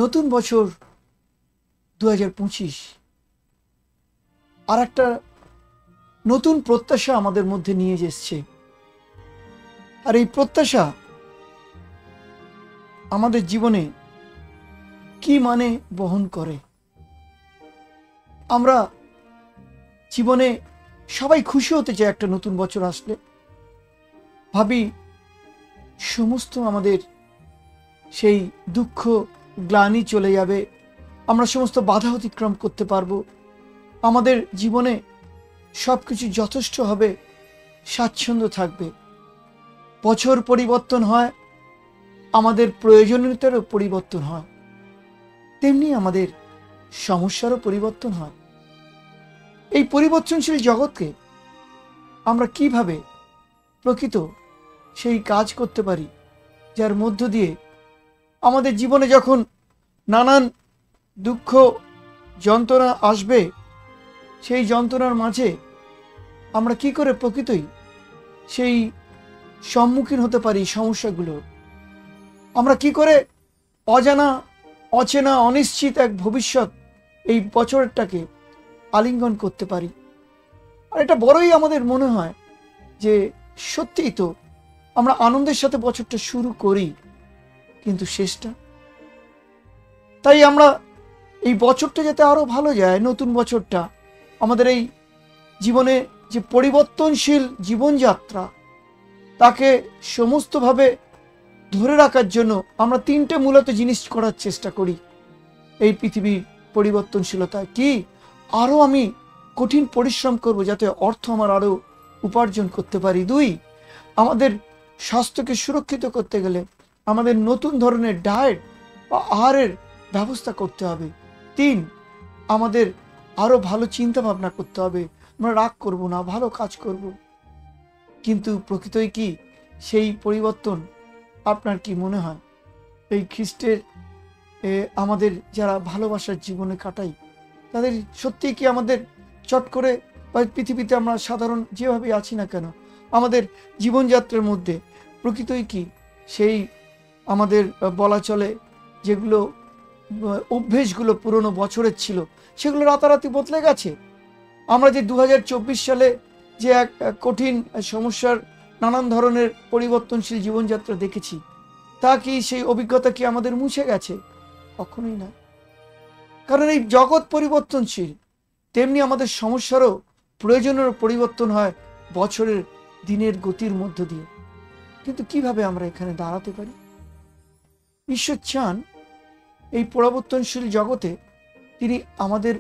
নতুন বছর 2025 আর একটা নতুন প্রত্যাশা আমাদের মধ্যে নিয়ে এসেছে। আর এই প্রত্যাশা আমাদের জীবনে কি মানে বহন করে। আমরা জীবনে সবাই খুশি হতে চাই একটা নতুন বছর আসলে, ভাবি সমস্ত আমাদের সেই দুঃখ গ্লানি চলে যাবে, আমরা সমস্ত বাধা অতিক্রম করতে পারবো, আমাদের জীবনে সব কিছু যথেষ্ট হবে, স্বাচ্ছন্দ্য থাকবে। বছর পরিবর্তন হয়, আমাদের প্রয়োজনীয়তারও পরিবর্তন হয়, তেমনি আমাদের সমস্যারও পরিবর্তন হয়। এই পরিবর্তনশীল জগৎকে আমরা কিভাবে প্রকৃত সেই কাজ করতে পারি যার মধ্য দিয়ে আমাদের জীবনে যখন নানান দুঃখ যন্ত্রণা আসবে, সেই যন্ত্রণার মাঝে আমরা কি করে প্রকৃতই সেই সম্মুখীন হতে পারি সমস্যাগুলো, আমরা কি করে অজানা অচেনা অনিশ্চিত এক ভবিষ্যৎ এই বছরটাকে আলিঙ্গন করতে পারি। আর এটা বড়ই আমাদের মনে হয় যে সত্যিই তো আমরা আনন্দের সাথে বছরটা শুরু করি, কিন্তু শেষটা, তাই আমরা এই বছরটা যাতে আরো ভালো যায়, নতুন বছরটা আমাদের এই জীবনে যে পরিবর্তনশীল জীবনযাত্রা তাকে সমস্তভাবে ধরে রাখার জন্য আমরা তিনটে মূলত জিনিস করার চেষ্টা করি। এই পৃথিবীর পরিবর্তনশীলতায় কি আরো আমি কঠিন পরিশ্রম করব যাতে অর্থ আমার আরো উপার্জন করতে পারি। দুই, আমাদের স্বাস্থ্যকে সুরক্ষিত করতে গেলে আমাদের নতুন ধরনের ডায়েট বা আহারের ব্যবস্থা করতে হবে। তিন, আমাদের আরো ভালো চিন্তা ভাবনা করতে হবে, আমরা রাগ করব না, ভালো কাজ করব। কিন্তু প্রকৃতই কি সেই পরিবর্তন আপনার কি মনে হয় এই খ্রিস্টের আমাদের যারা ভালোবাসার জীবনে কাটাই তাদের সত্যিই কি আমাদের চট করে বা পৃথিবীতে আমরা সাধারণ যেভাবে আছি না কেন আমাদের জীবনযাত্রার মধ্যে প্রকৃতই কি সেই আমাদের বলা চলে যেগুলো অভ্যেসগুলো পুরনো বছরের ছিল সেগুলো রাতারাতি বদলে গেছে? আমরা যে 2024 সালে যে এক কঠিন সমস্যার নানান ধরনের পরিবর্তনশীল জীবনযাত্রা দেখেছি, তা কি সেই অভিজ্ঞতা কি আমাদের মুছে গেছে? কখনোই না। কারণ এই জগৎ পরিবর্তনশীল, তেমনি আমাদের সমস্যারও প্রয়োজনের পরিবর্তন হয় বছরের দিনের গতির মধ্য দিয়ে। কিন্তু কিভাবে আমরা এখানে দাঁড়াতে পারি? ঈশ্বর চান এই পরিবর্তনশীল জগতে তিনি আমাদের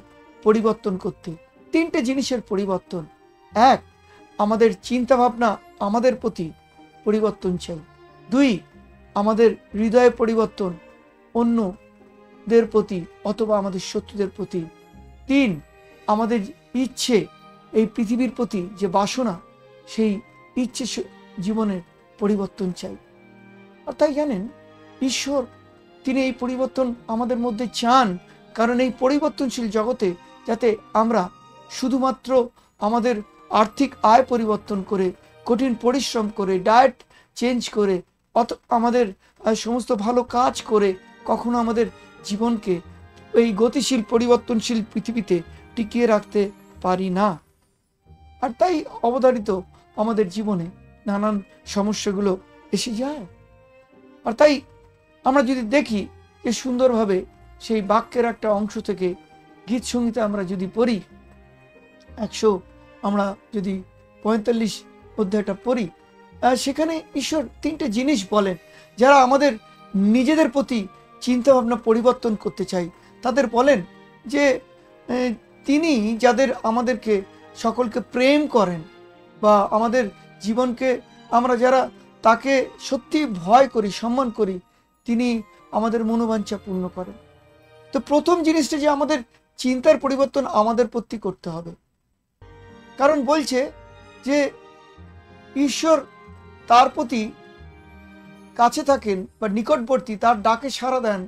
পরিবর্তন করতে। তিনটে জিনিসের পরিবর্তন। এক, আমাদের চিন্তা ভাবনা আমাদের প্রতি পরিবর্তন চাই। দুই, আমাদের হৃদয়ে পরিবর্তন অন্যদের প্রতি অথবা আমাদের শত্রুদের প্রতি। তিন, আমাদের ইচ্ছে এই পৃথিবীর প্রতি যে বাসনা সেই ইচ্ছে জীবনের পরিবর্তন চাই। আর তাই জানেন ঈশ্বর তিনি এই পরিবর্তন আমাদের মধ্যে চান, কারণ এই পরিবর্তনশীল জগতে যাতে আমরা শুধুমাত্র আমাদের আর্থিক আয় পরিবর্তন করে, কঠিন পরিশ্রম করে, ডায়েট চেঞ্জ করে, আমাদের সমস্ত ভালো কাজ করে কখনো আমাদের জীবনকে এই গতিশীল পরিবর্তনশীল পৃথিবীতে টিকিয়ে রাখতে পারি না। আর তাই অবধারিত আমাদের জীবনে নানান সমস্যাগুলো এসে যায়। আর তাই আমরা যদি দেখি যে সুন্দরভাবে সেই বাক্যের একটা অংশ থেকে গীত সঙ্গীতে আমরা যদি পড়ি, 100 আমরা যদি 45 অধ্যায়টা পড়ি, সেখানে ঈশ্বর তিনটে জিনিস বলেন যারা আমাদের নিজেদের প্রতি চিন্তা ভাবনা পরিবর্তন করতে চাই। তাদের বলেন যে তিনি যাদের আমাদেরকে সকলকে প্রেম করেন বা আমাদের জীবনকে আমরা যারা তাকে সত্যি ভয় করি, সম্মান করি, তিনি আমাদের মনোবাঞ্ছা পূর্ণ করেন। তো প্রথম জিনিসটা যে আমাদের চিন্তার পরিবর্তন আমাদের প্রতি করতে হবে, কারণ বলছে যে ঈশ্বর তার প্রতি কাছে থাকেন বা নিকটবর্তী, তার ডাকে সাড়া দেন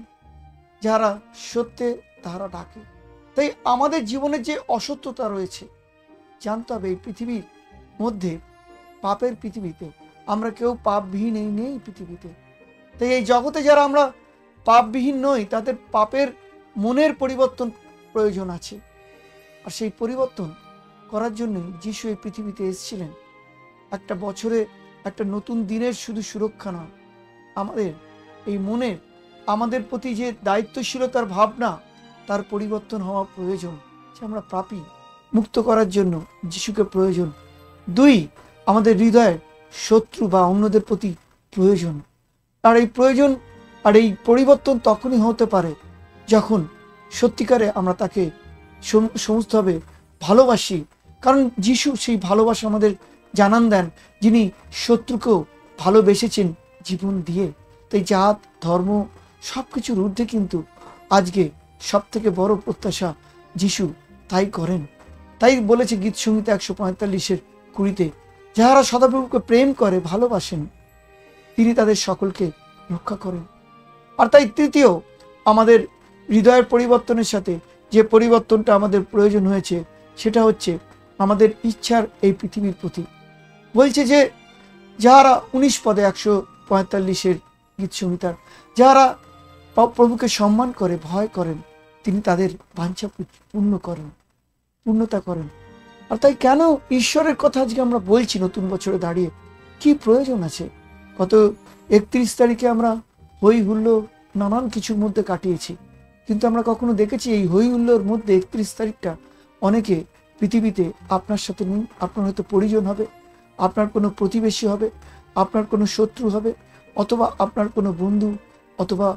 যারা সত্যে তারা ডাকে। তাই আমাদের জীবনে যে অসত্যতা রয়েছে জানতে হবে এই পৃথিবীর মধ্যে, পাপের পৃথিবীতে আমরা কেউ পাপবিহীন নেই পৃথিবীতে। তাই এই জগতে যারা আমরা পাপবিহীন নই, তাদের পাপের মনের পরিবর্তন প্রয়োজন আছে। আর সেই পরিবর্তন করার জন্য যিশু এই পৃথিবীতে এসেছিলেন। একটা বছরে একটা নতুন দিনের শুধু সুরক্ষা নয়, আমাদের এই মনের আমাদের প্রতি যে দায়িত্বশীলতার ভাবনা তার পরিবর্তন হওয়া প্রয়োজন। যে আমরা পাপী মুক্ত করার জন্য যিশুকে প্রয়োজন। 2, আমাদের হৃদয়ের শত্রু বা অন্যদের প্রতি প্রয়োজন। আর এই প্রয়োজন আর এই পরিবর্তন তখনই হতে পারে যখন সত্যিকারে আমরা তাকে সমস্তভাবে ভালোবাসি। কারণ যিশু সেই ভালোবাসা আমাদের জানান দেন, যিনি শত্রুকেও ভালোবেসেছেন জীবন দিয়ে। তাই জাত ধর্ম সব কিছুর ঊর্ধ্বে কিন্তু আজকে সব থেকে বড় প্রত্যাশা যিশু তাই করেন। তাই বলেছে গীত সংহিতা 145:20, যাহারা সদাপ্রভুকে প্রেম করে ভালোবাসেন তিনি তাদের সকলকে রক্ষা করেন। আর তাই তৃতীয়, আমাদের হৃদয়ের পরিবর্তনের সাথে যে পরিবর্তনটা আমাদের প্রয়োজন হয়েছে সেটা হচ্ছে আমাদের ইচ্ছার এই পৃথিবীর প্রতি। বলছে যে যাহারা 19 পদে 145 গীত সংহিতার, যাহারা প্রভুকে সম্মান করে ভয় করেন তিনি তাদের বাঞ্ছা পূর্ণতা করেন। আর তাই কেন ঈশ্বরের কথা আজকে আমরা বলছি নতুন বছরে দাঁড়িয়ে, কি প্রয়োজন আছে? গত 31 তারিখে আমরা হই হুল্লো নানান কিছুর মধ্যে কাটিয়েছি, কিন্তু আমরা কখনো দেখেছি এই হই হুল্লোর মধ্যে 31 তারিখটা অনেকে পৃথিবীতে আপনার সাথে নেই। আপনার হয়তো পরিজন হবে, আপনার কোনো প্রতিবেশী হবে, আপনার কোনো শত্রু হবে, অথবা আপনার কোনো বন্ধু অথবা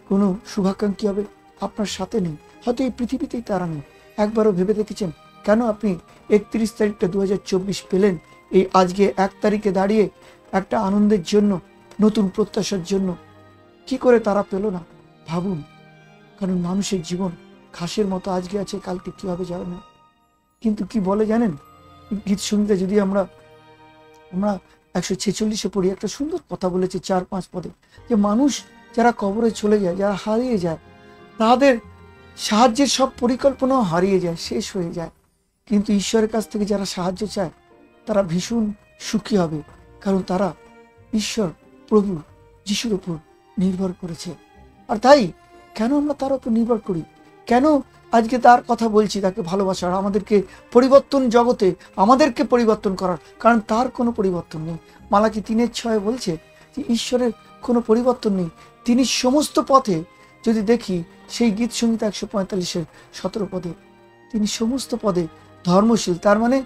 কোনো শুভাকাঙ্ক্ষী হবে, আপনার সাথে নেই। হয়তো এই পৃথিবীতেই তারা নেই। একবারও ভেবে দেখেছেন কেন আপনি 31 তারিখটা 2024 পেলেন? এই আজকে 1 তারিখে দাঁড়িয়ে একটা আনন্দের জন্য, নতুন প্রত্যাশার জন্য। কি করে তারা পেল না? ভাবুন। কারণ মানুষের জীবন ঘাসের মতো আজকে আছে, কালকে কি হবে জানে না। কিন্তু কি বলে জানেন? গীত সংহিতা যদি আমরা 146 পড়ি, একটা সুন্দর কথা বলেছে 4-5 পদে, যে মানুষ যারা কবরে চলে যায়, যারা হারিয়ে যায়, তাদের সাহায্যের সব পরিকল্পনাও হারিয়ে যায়, শেষ হয়ে যায়। কিন্তু ঈশ্বরের কাছ থেকে যারা সাহায্য চায় তারা ভীষণ সুখী হবে, কারণ তারা ঈশ্বর প্রভু যিশুর উপর নির্ভর করেছে। আর তাই কেন আমরা তার উপর নির্ভর করি? কেন আজকে তার কথা বলছি, তাকে ভালোবাসার, আমাদেরকে পরিবর্তন জগতে আমাদেরকে পরিবর্তন করার, কারণ তার কোনো পরিবর্তন নেই। মালাকি 3:6 বলছে যে ঈশ্বরের কোনো পরিবর্তন নেই। তিনি সমস্ত পথে, যদি দেখি সেই গীত সংহিতা 145:17 পদে, তিনি সমস্ত পদে ধর্মশীল। তার মানে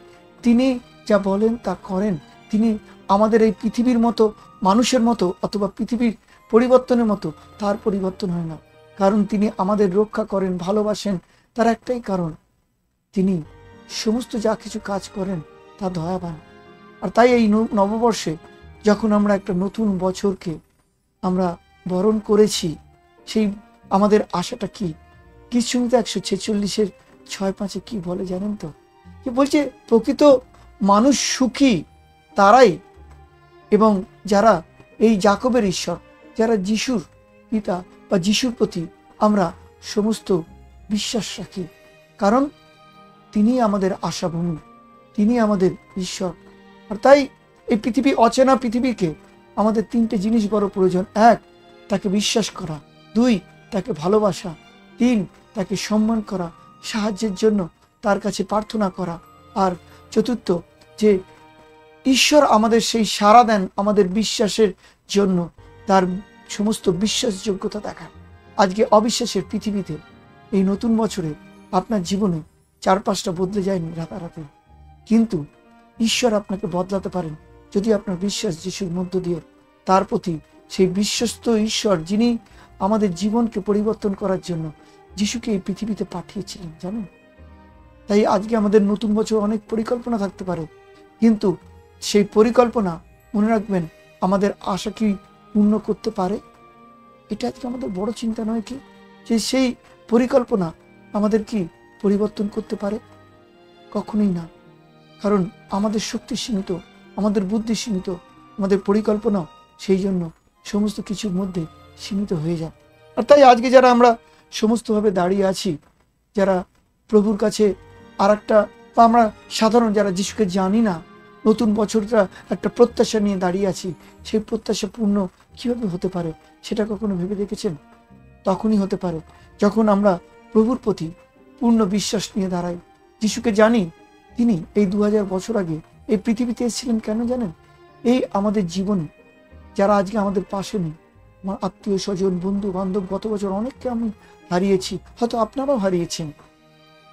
তিনি যা বলেন তা করেন। তিনি আমাদের এই পৃথিবীর মতো মানুষের মতো অথবা পৃথিবীর পরিবর্তনের মতো তার পরিবর্তন হয় না। কারণ তিনি আমাদের রক্ষা করেন, ভালোবাসেন। তার একটাই কারণ, তিনি সমস্ত যা কিছু কাজ করেন তা দয়াবান। আর তাই এই নববর্ষে যখন আমরা একটা নতুন বছরকে আমরা বরণ করেছি, সেই আমাদের আশাটা কি? গীত সংহিতা 146:6-5 কি বলে জানেন তো? যে বলছে প্রকৃত মানুষ সুখী তারাই, এবং যারা এই যাকবের ঈশ্বর, যারা যিশুর পিতা বা যিশুর প্রতি আমরা সমস্ত বিশ্বাস রাখি। কারণ তিনি আমাদের আশাভূমি, তিনি আমাদের ঈশ্বর। আর তাই এই পৃথিবী, অচেনা পৃথিবীকে আমাদের 3টে জিনিস বড় প্রয়োজন। 1, তাকে বিশ্বাস করা। 2, তাকে ভালোবাসা। 3, তাকে সম্মান করা, সাহায্যের জন্য তার কাছে প্রার্থনা করা। আর 4, যে ঈশ্বর আমাদের সেই সাড়া দেন আমাদের বিশ্বাসের জন্য, তার সমস্ত বিশ্বাসযোগ্যতা দেখান। আজকে অবিশ্বাসের পৃথিবীতে এই নতুন বছরে আপনার জীবনে 4-5টা বদলে যায়নি রাতারাতি, কিন্তু ঈশ্বর আপনাকে বদলাতে পারেন যদি আপনার বিশ্বাস যিশুর মধ্য দিয়ে তার প্রতি, সেই বিশ্বস্ত ঈশ্বর যিনি আমাদের জীবনকে পরিবর্তন করার জন্য যিশুকে এই পৃথিবীতে পাঠিয়েছিলেন, জানেন? তাই আজকে আমাদের নতুন বছর অনেক পরিকল্পনা থাকতে পারে, কিন্তু সেই পরিকল্পনা মনে রাখবেন আমাদের আশা কি পূর্ণ করতে পারে? এটা আজকে আমাদের বড় চিন্তা নয় কি? যে সেই পরিকল্পনা আমাদের কি পরিবর্তন করতে পারে? কখনোই না। কারণ আমাদের শক্তি সীমিত, আমাদের বুদ্ধি সীমিত, আমাদের পরিকল্পনা সেই জন্য সমস্ত কিছুর মধ্যে সীমিত হয়ে যায়। আর তাই আজকে যারা আমরা সমস্তভাবে দাঁড়িয়ে আছি, যারা প্রভুর কাছে আর একটা, বা আমরা সাধারণ যারা যিশুকে জানি না, নতুন বছরটা একটা প্রত্যাশা নিয়ে দাঁড়িয়ে আছি, সেই প্রত্যাশা পূর্ণ কিভাবে হতে পারে সেটা কখনো ভেবে দেখেছেন? তখনই হতে পারে যখন আমরা প্রভুর প্রতি পূর্ণ বিশ্বাস নিয়ে দাঁড়াই। যিশুকে জানি, তিনি এই 2000 বছর আগে এই পৃথিবীতে এসেছিলেন কেন জানেন? এই আমাদের জীবন যারা আজকে আমাদের পাশে নেই, আমার আত্মীয় স্বজন, বন্ধু বান্ধব, গত বছর অনেককে আমি হারিয়েছি, হয়তো আপনারাও হারিয়েছেন।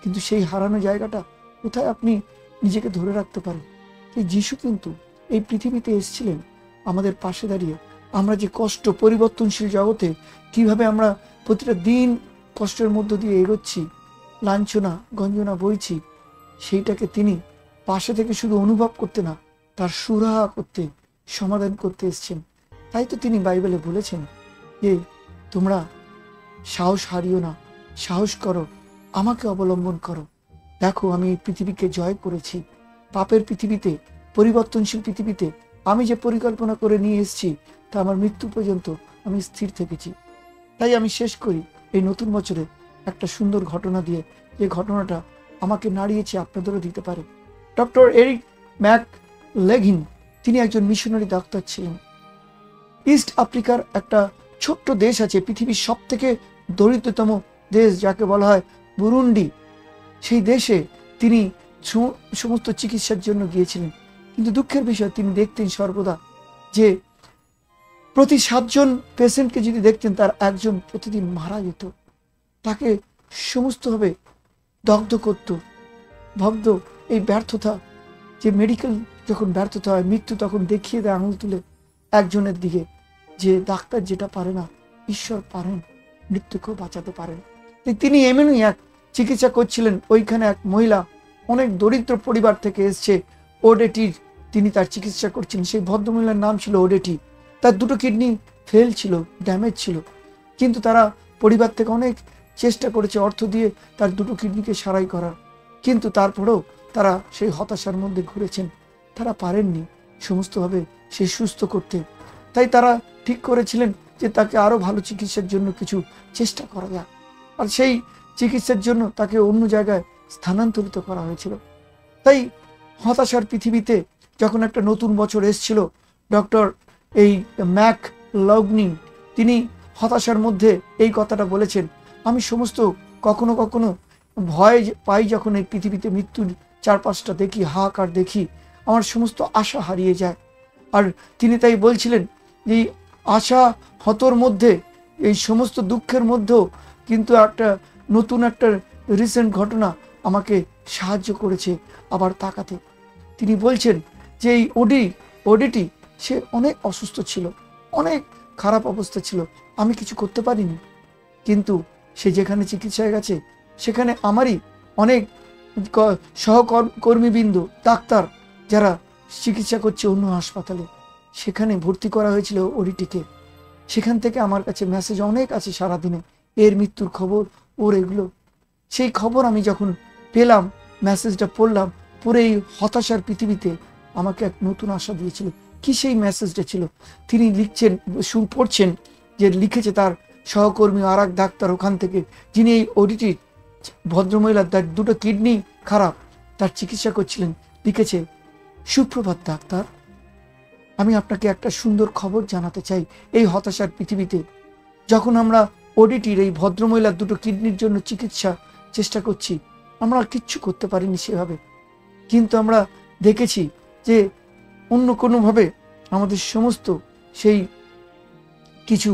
কিন্তু সেই হারানো জায়গাটা কোথায় আপনি নিজেকে ধরে রাখতে পারেন? এই যিশু কিন্তু এই পৃথিবীতে এসেছিলেন আমাদের পাশে দাঁড়িয়ে। আমরা যে কষ্ট, পরিবর্তনশীল জগতে কিভাবে আমরা প্রতিটা দিন কষ্টের মধ্য দিয়ে এগোচ্ছি, লাঞ্ছনা গঞ্জনা বইছি, সেইটাকে তিনি পাশে থেকে শুধু অনুভব করতে না, তার সুরাহা করতে, সমাধান করতে এসছেন। তাই তো তিনি বাইবেলে বলেছেন যে তোমরা সাহস হারিও না, সাহস করো, আমাকে অবলম্বন করো। দেখো, আমি এই পৃথিবীকে জয় করেছি। পাপের পৃথিবীতে, পরিবর্তনশীল পৃথিবীতে আমি যে পরিকল্পনা করে নিয়ে এসেছি তা আমার মৃত্যু পর্যন্ত আমি স্থির থেকেছি। তাই আমি শেষ করি এই নতুন বছরে একটা সুন্দর ঘটনা দিয়ে, যে ঘটনাটা আমাকে নাড়িয়েছে, আপনাদেরও দিতে পারে। ডক্টর এরিক ম্যাক লেগিন, তিনি একজন মিশনারি ডাক্তার ছিলেন। ইস্ট আফ্রিকার একটা ছোট্ট দেশ আছে, পৃথিবীর সব থেকে দরিদ্রতম দেশ যাকে বলা হয় বুরুন্ডি। সেই দেশে তিনি সমস্ত চিকিৎসার জন্য গিয়েছিলেন। কিন্তু দুঃখের বিষয়, তিনি দেখতেন সর্বদা যে প্রতি 7 জন পেশেন্টকে যদি দেখতেন, তার একজন প্রতিদিন মারা যেত। তাকে সমস্তভাবে দগ্ধ করত। ভাবত এই ব্যর্থতা, যে মেডিকেল যখন ব্যর্থতা হয়, মৃত্যু তখন দেখিয়ে দেয় আঙুল তুলে একজনের দিকে, যে ডাক্তার যেটা পারে না, ঈশ্বর পারেন, মৃত্যুকেও বাঁচাতে পারেন। তিনি এমনই এক চিকিৎসা করছিলেন। ওইখানে এক মহিলা অনেক দরিদ্র পরিবার থেকে এসছে, ওডেটির তিনি তার চিকিৎসা করছিলেন। সেই ভদ্রমহিলার নাম ছিল ওডেটি। তার 2টো কিডনি ফেল ছিল, ড্যামেজ ছিল। কিন্তু তারা পরিবার থেকে অনেক চেষ্টা করেছে অর্থ দিয়ে তার 2টো কিডনিকে সারাই করার। কিন্তু তারপরেও তারা সেই হতাশার মধ্যে ঘুরেছেন। তারা পারেননি সমস্তভাবে সে সুস্থ করতে। তাই তারা ঠিক করেছিলেন যে তাকে আরো ভালো চিকিৎসার জন্য কিছু চেষ্টা করা যাক। আর সেই চিকিৎসার জন্য তাকে অন্য জায়গায় স্থানান্তরিত করা হয়েছিল। তাই হতাশার পৃথিবীতে যখন একটা নতুন বছর এসেছিল, ডক্টর এই ম্যাক লগনিন তিনি হতাশার মধ্যে এই কথাটা বলেছেন, আমি সমস্ত কখনো কখনো ভয় পাই যখন এই পৃথিবীতে মৃত্যুর চারপাশটা দেখি, হাহাকার দেখি, আমার সমস্ত আশা হারিয়ে যায়। আর তিনি তাই বলছিলেন যে আশা হতর মধ্যে, এই সমস্ত দুঃখের মধ্যেও কিন্তু একটা নতুন একটা রিসেন্ট ঘটনা আমাকে সাহায্য করেছে আবার তাকাতে। তিনি বলছেন যে এই ওডিটি সে অনেক অসুস্থ ছিল, অনেক খারাপ অবস্থা ছিল, আমি কিছু করতে পারিনি। কিন্তু সে যেখানে চিকিৎসায় গেছে, সেখানে আমারই অনেক সহকর্মীবৃন্দ, ডাক্তার যারা চিকিৎসা করছে অন্য হাসপাতালে, সেখানে ভর্তি করা হয়েছিল ওডিটিকে। সেখান থেকে আমার কাছে মেসেজ অনেক আছে সারাদিনে, এর মৃত্যুর খবর, ওর এগুলো। সেই খবর আমি যখন পেলাম, মেসেজটা পড়লাম, পরে এই হতাশার পৃথিবীতে আমাকে এক নতুন আশা দিয়েছিল। কি সেই মেসেজটা ছিল? তিনি লিখছেন, পড়ছেন যে লিখেছে তার সহকর্মী আর এক ডাক্তার ওখান থেকে, যিনি এই ওডিটির ভদ্রমহিলার 2টো কিডনি খারাপ, তার চিকিৎসা করছিলেন। লিখেছে, সুপ্রভাত ডাক্তার, আমি আপনাকে একটা সুন্দর খবর জানাতে চাই। এই হতাশার পৃথিবীতে যখন আমরা ওডিটির এই ভদ্রমহিলার 2টো কিডনির জন্য চিকিৎসা চেষ্টা করছি, আমরা কিচ্ছু করতে পারিনি সেভাবে। কিন্তু আমরা দেখেছি যে অন্য কোনোভাবে আমাদের সমস্ত সেই কিছু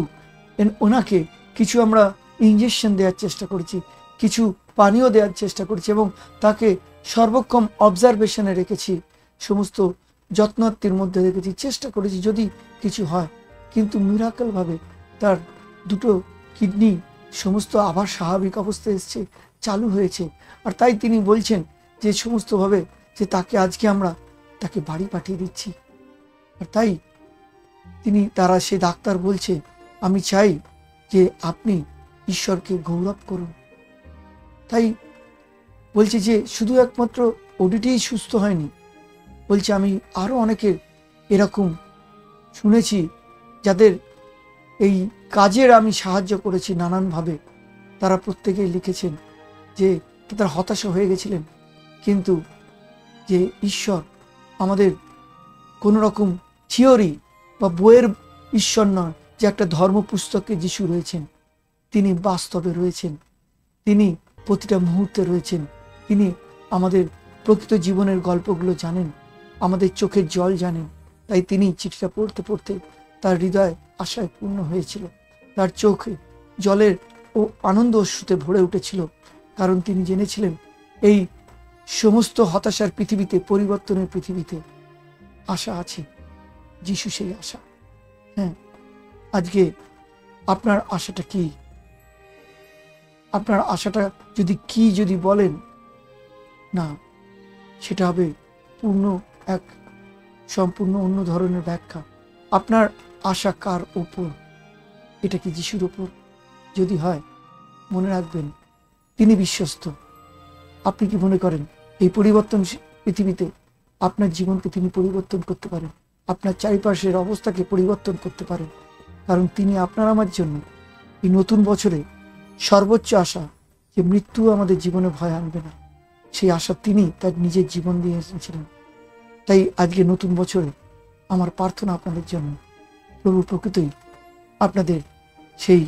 ওনাকে কিছু আমরা ইঞ্জেকশন দেওয়ার চেষ্টা করেছি, কিছু পানীয় দেওয়ার চেষ্টা করেছি, এবং তাকে সর্বক্ষম অবজারভেশনে রেখেছি, সমস্ত যত্নার্থীর মধ্যে রেখেছি, চেষ্টা করেছি যদি কিছু হয়। কিন্তু মিরাকেলভাবে তার 2টো কিডনি সমস্ত আবার স্বাভাবিক অবস্থায় এসছে, চালু হয়েছে। আর তাই তিনি বলছেন যে সমস্তভাবে যে তাকে আজকে আমরা তাকে বাড়ি পাঠিয়ে দিচ্ছি। আর তাই তারা সে ডাক্তার বলছে, আমি চাই যে আপনি ঈশ্বরকে গৌরব করুন। তাই বলছে যে শুধু একমাত্র ওডিটিই সুস্থ হয়নি, বলছে আমি আরো অনেকের এরকম শুনেছি যাদের এই কাজের আমি সাহায্য করেছি নানানভাবে। তারা প্রত্যেকেই লিখেছেন যে তারা হতাশা হয়ে গেছিলেন, কিন্তু যে ঈশ্বর আমাদের কোনো রকম থিওরি বা বইয়ের ঈশ্বর নয়, যে একটা ধর্ম পুস্তকে যিশু রয়েছেন, তিনি বাস্তবে রয়েছেন, তিনি প্রতিটা মুহূর্তে রয়েছেন, তিনি আমাদের প্রকৃত জীবনের গল্পগুলো জানেন, আমাদের চোখের জল জানেন। তাই তিনি চিঠিটা পড়তে পড়তে তার হৃদয় আশায় পূর্ণ হয়েছিল, তার চোখে জলের ও আনন্দ অশ্রুতে ভরে উঠেছিল, কারণ তিনি জেনেছিলেন এই সমস্ত হতাশার পৃথিবীতে, পরিবর্তনের পৃথিবীতে আশা আছে। যিশু সেই আশা। হ্যাঁ, আজকে আপনার আশাটা কি? আপনার আশাটা যদি বলেন না, সেটা হবে এক সম্পূর্ণ অন্য ধরনের ব্যাখ্যা। আপনার আশা কার ওপর? এটা কি যিশুর ওপর? যদি হয়, মনে রাখবেন তিনি বিশ্বস্ত। আপনি কি মনে করেন এই পরিবর্তন পৃথিবীতে আপনার জীবনকে তিনি পরিবর্তন করতে পারেন? আপনার চারিপাশের অবস্থাকে পরিবর্তন করতে পারেন? কারণ তিনি আপনার আমার জন্য এই নতুন বছরে সর্বোচ্চ আশা, যে মৃত্যু আমাদের জীবনে ভয় আনবে না, সেই আশা তিনি তার নিজের জীবন দিয়ে এসেছিলেন। তাই আজকে নতুন বছরে আমার প্রার্থনা আপনাদের জন্য, প্রভু প্রকৃতই আপনাদের সেই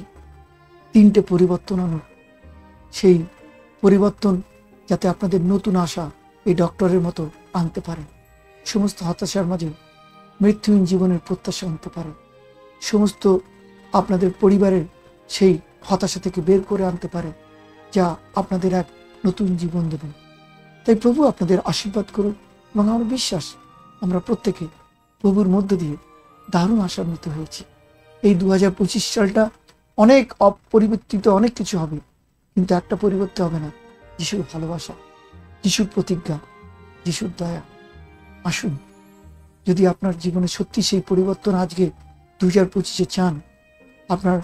3টে পরিবর্তন আনুক। সেই পরিবর্তন যাতে আপনাদের নতুন আশা এই ডক্টরের মতো আনতে পারে, সমস্ত হতাশার মাঝে মৃত্যুহীন জীবনের প্রত্যাশা আনতে পারে, সমস্ত আপনাদের পরিবারের সেই হতাশা থেকে বের করে আনতে পারে, যা আপনাদের এক নতুন জীবন দেবে। তাই প্রভু আপনাদের আশীর্বাদ করুন, এবং আমার বিশ্বাস আমরা প্রত্যেকে প্রভুর মধ্য দিয়ে দারুণ আশান্বিত হয়েছি। এই 2025 সালটা অনেক অপরিবর্তিত, অনেক কিছু হবে, কিন্তু একটা পরিবর্তন হবে না, যিশুর ভালোবাসা, যিশুর প্রতিজ্ঞা, যিশুর দয়া। আসুন, যদি আপনার জীবনে সত্যি সেই পরিবর্তন আজকে 2025-এ চান, আপনার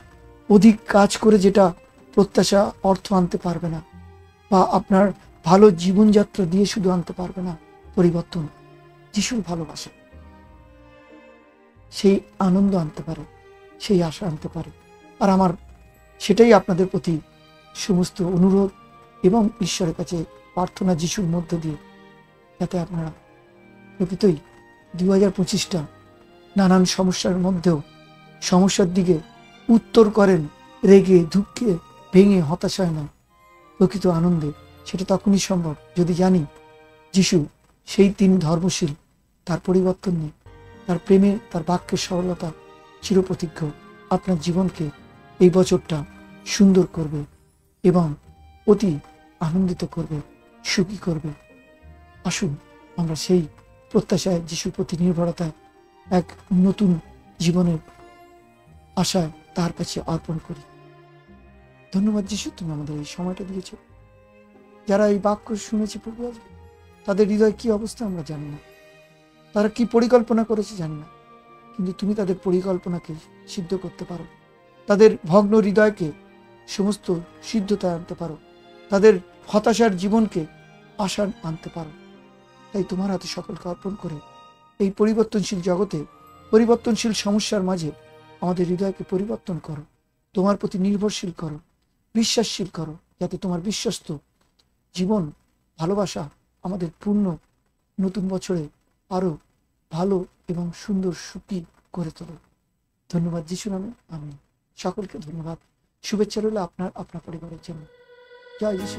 অধিক কাজ করে যেটা প্রত্যাশা অর্থ আনতে পারবে না, বা আপনার ভালো জীবনযাত্রা দিয়ে শুধু আনতে পারবে না পরিবর্তন, যিশুর ভালোবাসা সেই আনন্দ আনতে পারে, সেই আশা আনতে পারে। আর আমার সেটাই আপনাদের প্রতি সমস্ত অনুরোধ এবং ঈশ্বরের কাছে প্রার্থনা, যিশুর মধ্য দিয়ে, যাতে আপনারা প্রকৃতই 2025টা নানান সমস্যার মধ্যেও সমস্যার দিকে উত্তর করেন, রেগে, দুঃখে, ভেঙে, হতাশায় না, প্রকৃত আনন্দে। সেটা তখনই সম্ভব যদি জানি যিশু তিনি ধর্মশীল, তার পরিবর্তন নেই, তার প্রেমে, তার বাক্যের সরলতা চিরপ্রতিজ্ঞ আপনার জীবনকে এই বছরটা সুন্দর করবে এবং অতি আনন্দিত করবে, সুখী করবে। আসুন আমরা সেই প্রত্যাশায়, যিশুর প্রতি নির্ভরতায়, এক নতুন জীবনের আশায় তার কাছে অর্পণ করি। ধন্যবাদ যিশু, তুমি আমাদের এই সময়টা দিয়েছ। যারা এই বাক্য শুনেছে প্রভু, তাদের হৃদয় কি অবস্থা আমরা জানি না, তারা কি পরিকল্পনা করেছে জানি না, কিন্তু তুমি তাদের পরিকল্পনাকে সিদ্ধ করতে পারো, তাদের ভগ্ন হৃদয়কে সমস্ত সিদ্ধতায় আনতে পারো, তাদের হতাশার জীবনকে আশা আনতে পারো। তাই তোমার হাতে সকলকে অর্পণ করে এই পরিবর্তনশীল জগতে, পরিবর্তনশীল সমস্যার মাঝে আমাদের হৃদয়কে পরিবর্তন করো, তোমার প্রতি নির্ভরশীল করো, বিশ্বাসশীল করো, যাতে তোমার বিশ্বস্ত জীবন, ভালোবাসা আমাদের পূর্ণ নতুন বছরে আরো ভালো এবং সুন্দর, সুখী করে তোলো। ধন্যবাদ যিশুর নামে, আমিন। সকলকে ধন্যবাদ, শুভেচ্ছা রইল আপনার পরিবারের জন্য। জয় যিশু।